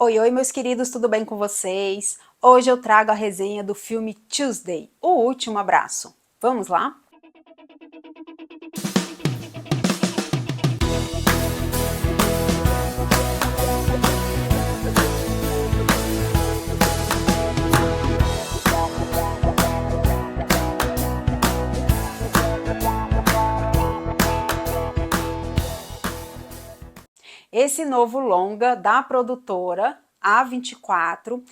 Oi, oi, meus queridos, tudo bem com vocês? Hoje eu trago a resenha do filme Tuesday, O Último Abraço. Vamos lá? Esse novo longa da produtora A24,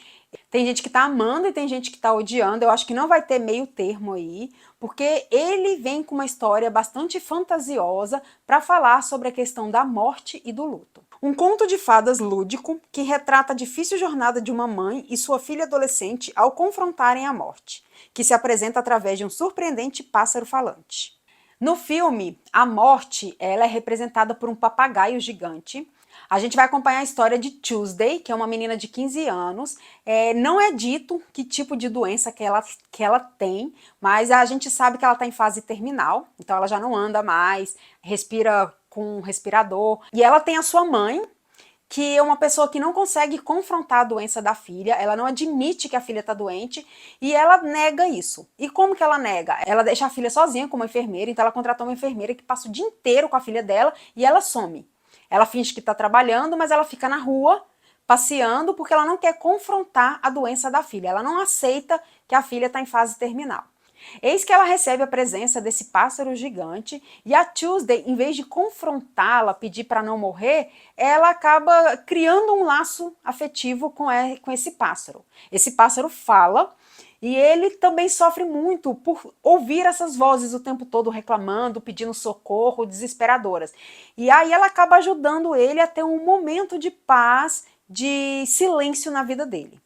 tem gente que tá amando e tem gente que tá odiando. Eu acho que não vai ter meio termo aí, porque ele vem com uma história bastante fantasiosa para falar sobre a questão da morte e do luto. Um conto de fadas lúdico que retrata a difícil jornada de uma mãe e sua filha adolescente ao confrontarem a morte, que se apresenta através de um surpreendente pássaro falante. No filme, a morte ela é representada por um papagaio gigante. A gente vai acompanhar a história de Tuesday, que é uma menina de 15 anos. Não é dito que tipo de doença que ela tem, mas a gente sabe que ela está em fase terminal, então ela já não anda mais, respira com um respirador. E ela tem a sua mãe, que é uma pessoa que não consegue confrontar a doença da filha, ela não admite que a filha está doente e ela nega isso. E como que ela nega? Ela deixa a filha sozinha com uma enfermeira, então ela contratou uma enfermeira que passa o dia inteiro com a filha dela e ela some. Ela finge que está trabalhando, mas ela fica na rua passeando porque ela não quer confrontar a doença da filha, ela não aceita que a filha está em fase terminal. Eis que ela recebe a presença desse pássaro gigante e a Tuesday, em vez de confrontá-la, pedir para não morrer, ela acaba criando um laço afetivo com esse pássaro. Esse pássaro fala e ele também sofre muito por ouvir essas vozes o tempo todo reclamando, pedindo socorro, desesperadoras. E aí ela acaba ajudando ele a ter um momento de paz, de silêncio na vida dele.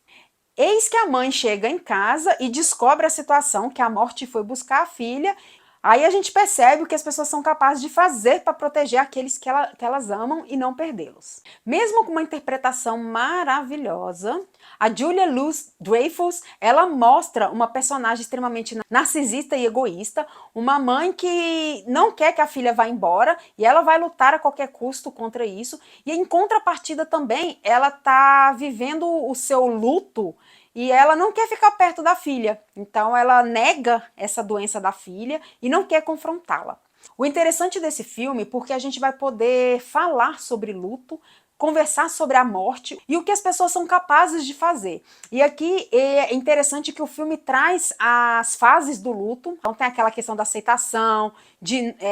Eis que a mãe chega em casa e descobre a situação, que a morte foi buscar a filha. Aí a gente percebe o que as pessoas são capazes de fazer para proteger aqueles que elas amam e não perdê-los. Mesmo com uma interpretação maravilhosa, a Julia Louis-Dreyfus, ela mostra uma personagem extremamente narcisista e egoísta, uma mãe que não quer que a filha vá embora e ela vai lutar a qualquer custo contra isso. E em contrapartida também, ela está vivendo o seu luto e ela não quer ficar perto da filha, então ela nega essa doença da filha e não quer confrontá-la. O interessante desse filme, porque a gente vai poder falar sobre luto, conversar sobre a morte e o que as pessoas são capazes de fazer. E aqui é interessante que o filme traz as fases do luto. Então tem aquela questão da aceitação,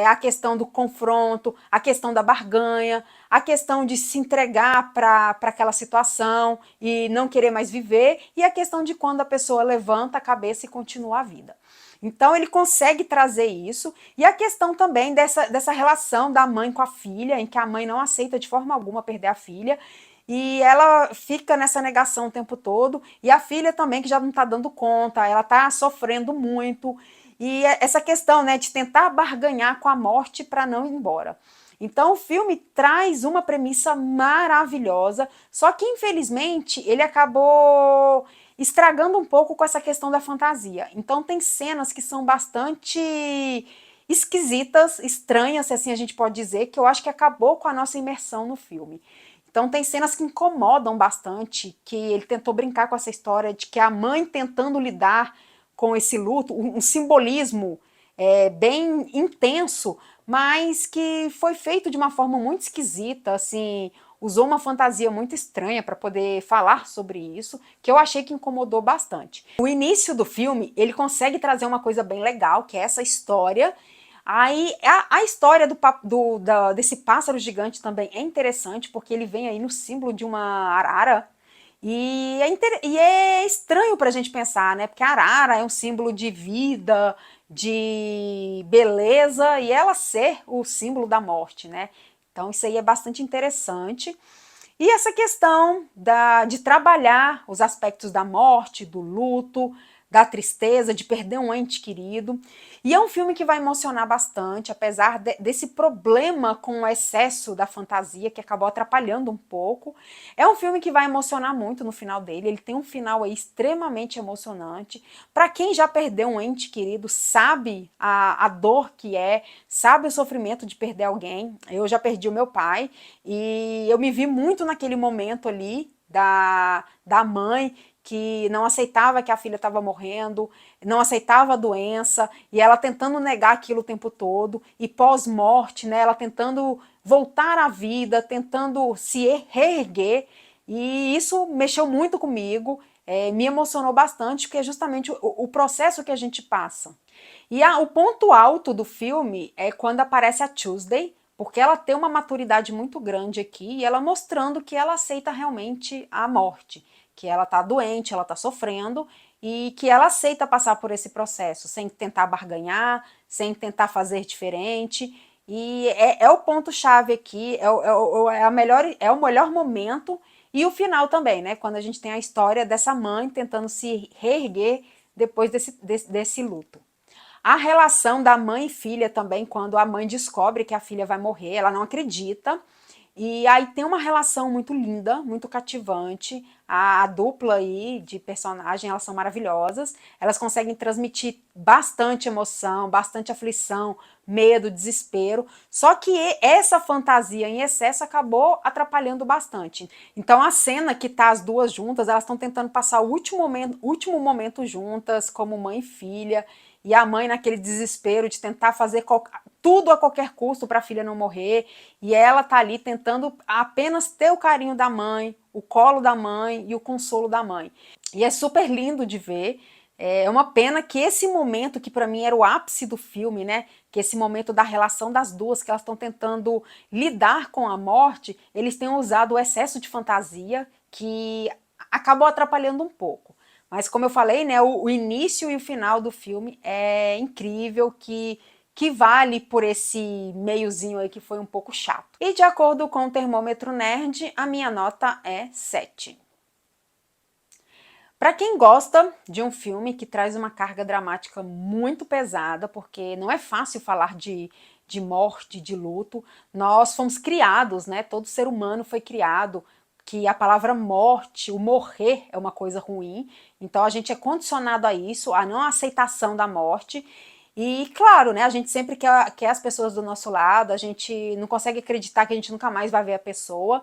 a questão do confronto, a questão da barganha, a questão de se entregar para aquela situação e não querer mais viver, e a questão de quando a pessoa levanta a cabeça e continua a vida. Então ele consegue trazer isso, e a questão também dessa relação da mãe com a filha, em que a mãe não aceita de forma alguma perder a filha, e ela fica nessa negação o tempo todo, e a filha também que já não está dando conta, ela está sofrendo muito, e essa questão, né, de tentar barganhar com a morte para não ir embora. Então o filme traz uma premissa maravilhosa, só que infelizmente ele acabou estragando um pouco com essa questão da fantasia. Então tem cenas que são bastante esquisitas, estranhas, se assim a gente pode dizer, que eu acho que acabou com a nossa imersão no filme. Então tem cenas que incomodam bastante, que ele tentou brincar com essa história de que a mãe tentando lidar com esse luto, um simbolismo bem intenso, mas que foi feito de uma forma muito esquisita, assim, usou uma fantasia muito estranha para poder falar sobre isso, que eu achei que incomodou bastante. O início do filme, ele consegue trazer uma coisa bem legal, que é essa história. Aí a história desse pássaro gigante também é interessante, porque ele vem aí no símbolo de uma arara, e é estranho para a gente pensar, né? Porque a arara é um símbolo de vida, de beleza, e ela ser o símbolo da morte, né? Então isso aí é bastante interessante. E essa questão de trabalhar os aspectos da morte, do luto, da tristeza, de perder um ente querido. E é um filme que vai emocionar bastante, apesar desse problema com o excesso da fantasia, que acabou atrapalhando um pouco. É um filme que vai emocionar muito no final dele, ele tem um final aí extremamente emocionante. Para quem já perdeu um ente querido, sabe a dor que é, sabe o sofrimento de perder alguém. Eu já perdi o meu pai, e eu me vi muito naquele momento ali, da mãe, que não aceitava que a filha estava morrendo, não aceitava a doença, e ela tentando negar aquilo o tempo todo, e pós-morte, né, ela tentando voltar à vida, tentando se reerguer, e isso mexeu muito comigo, me emocionou bastante, porque é justamente o processo que a gente passa. E o ponto alto do filme é quando aparece a Tuesday, porque ela tem uma maturidade muito grande aqui, e ela mostrando que ela aceita realmente a morte, que ela tá doente, ela tá sofrendo, e que ela aceita passar por esse processo, sem tentar barganhar, sem tentar fazer diferente, e é o ponto-chave aqui, é o melhor momento, e o final também, né, quando a gente tem a história dessa mãe tentando se reerguer depois desse luto. A relação da mãe e filha também, quando a mãe descobre que a filha vai morrer, ela não acredita. E aí tem uma relação muito linda, muito cativante. A dupla aí de personagem, elas são maravilhosas. Elas conseguem transmitir bastante emoção, bastante aflição, medo, desespero. Só que essa fantasia em excesso acabou atrapalhando bastante. Então a cena que tá as duas juntas, elas estão tentando passar o último momento juntas, como mãe e filha. E a mãe naquele desespero de tentar fazer tudo a qualquer custo para a filha não morrer, e ela tá ali tentando apenas ter o carinho da mãe, o colo da mãe e o consolo da mãe. E é super lindo de ver. É uma pena que esse momento, que para mim era o ápice do filme, né, que esse momento da relação das duas, que elas estão tentando lidar com a morte, eles tenham usado o excesso de fantasia, que acabou atrapalhando um pouco. Mas como eu falei, né, o início e o final do filme é incrível, que vale por esse meiozinho aí que foi um pouco chato. E de acordo com o Termômetro Nerd, a minha nota é 7. Para quem gosta de um filme que traz uma carga dramática muito pesada, porque não é fácil falar de morte, de luto, nós fomos criados, né? Todo ser humano foi criado que a palavra morte, o morrer é uma coisa ruim, então a gente é condicionado a isso, a não aceitação da morte, e claro, né, a gente sempre quer as pessoas do nosso lado, a gente não consegue acreditar que a gente nunca mais vai ver a pessoa,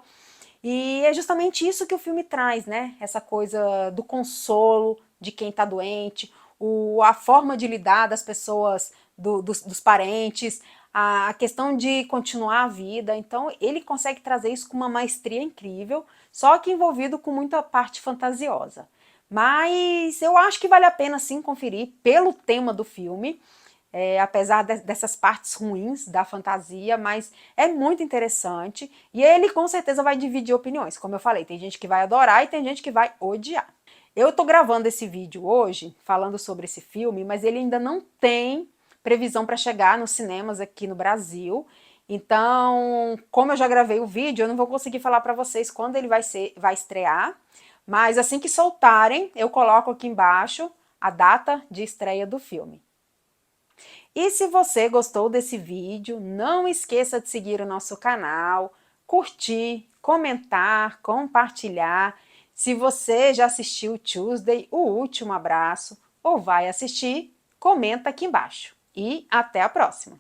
e é justamente isso que o filme traz, né, essa coisa do consolo de quem tá doente, a forma de lidar das pessoas, dos parentes, a questão de continuar a vida. Então ele consegue trazer isso com uma maestria incrível, só que envolvido com muita parte fantasiosa. Mas eu acho que vale a pena sim conferir pelo tema do filme, apesar dessas partes ruins da fantasia, mas é muito interessante, e ele com certeza vai dividir opiniões, como eu falei, tem gente que vai adorar e tem gente que vai odiar. Eu tô gravando esse vídeo hoje, falando sobre esse filme, mas ele ainda não tem previsão para chegar nos cinemas aqui no Brasil. Então, como eu já gravei o vídeo, eu não vou conseguir falar para vocês quando ele vai estrear, mas assim que soltarem, eu coloco aqui embaixo a data de estreia do filme. E se você gostou desse vídeo, não esqueça de seguir o nosso canal, curtir, comentar, compartilhar. Se você já assistiu Tuesday, o último abraço, ou vai assistir, comenta aqui embaixo. E até a próxima!